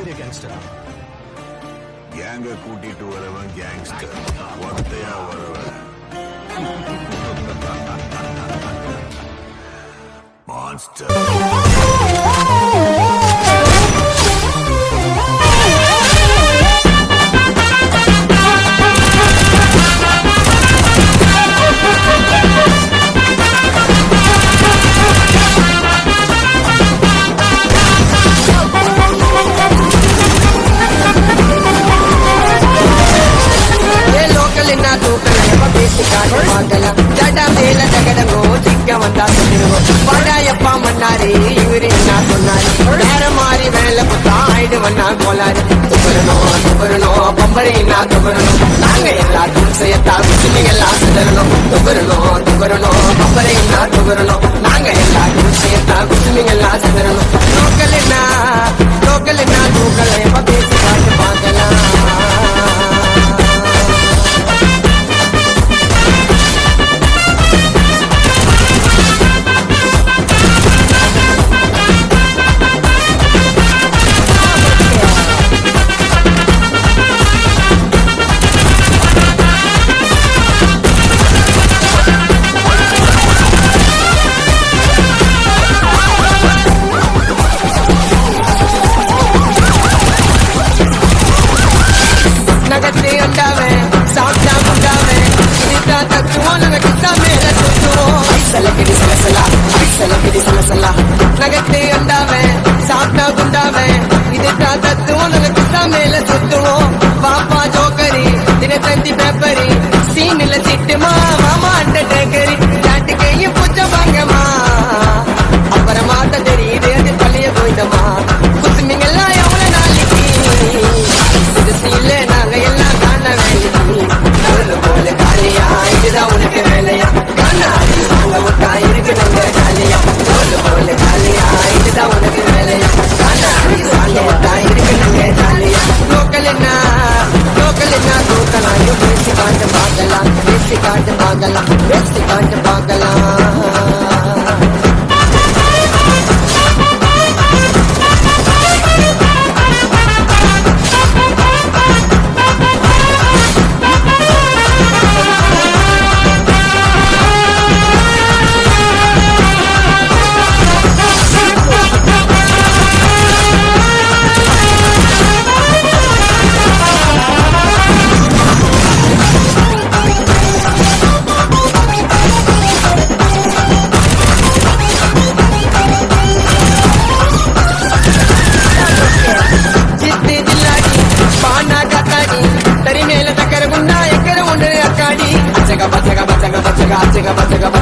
பெரிய கேங்ஸ்டர். கேங்க கூட்டிட்டு வரவன் கேங்ஸ்டர், ஒத்தையா வரவன் மான்ஸ்டர். படாயப்பா மன்னாரு இவரு என்ன சொன்னாரு, வேற மாதிரி வேலை பார்த்தா ஆயிடுவண்ணா கோளாறு. துபரணும் துபரணும் பம்பரை என்ன துபரணும், நாங்க எல்லாத்தையும் செய்யத்தா குச்சினி எல்லாம் சிதறணும். துபரணும் துபரணும் பம்பரை என்ன துபரணும், நாங்க எல்லாத்தையும் செய்யத்தா குச்சினி எல்லாம் சிதறணும். லோக்கல் என்ன தூக்கல் எப்ப பேசி பாட்டு பார்க்கலாம். நகத்தை அண்டாவன் சாப்பிட்டா குண்டாவன், இதுக்கா தத்துவம் நமக்கு சமையல சுத்துவோம். பாப்பா ஜோக்கரி தினத்தந்தி பேப்பரி சீனில சிட்டுமா மாமா அண்ட டேக்கரி நாட்டுக்கையும் புச்ச வாங்கம்மா. அப்புறமா தான் தெரியுது அது பள்ளிய போயிட்டமா. குசுமிங்கெல்லாம் எவ்வளவு நாளைக்கு இது சீல நாங்க எல்லாம் காண வேலைக்கு போல காலியா, இதுதான் உனக்கு வேலையா கண்ணாடி சாங்க விட்டா இருக்கு நாங்க காலியா. போல காலியா, இதுதான் உனக்கு வேலையா கண்ணாடி சாங்க விட்டா இருக்கு நாங்க காலியா. லோக்கல் என்ன தூக்கலாம், பேசி காட்டு பார்க்கலாம், பேசி காட்டு பார்க்கலாம், பேசி காட்டு பார்க்கலாம். Bachega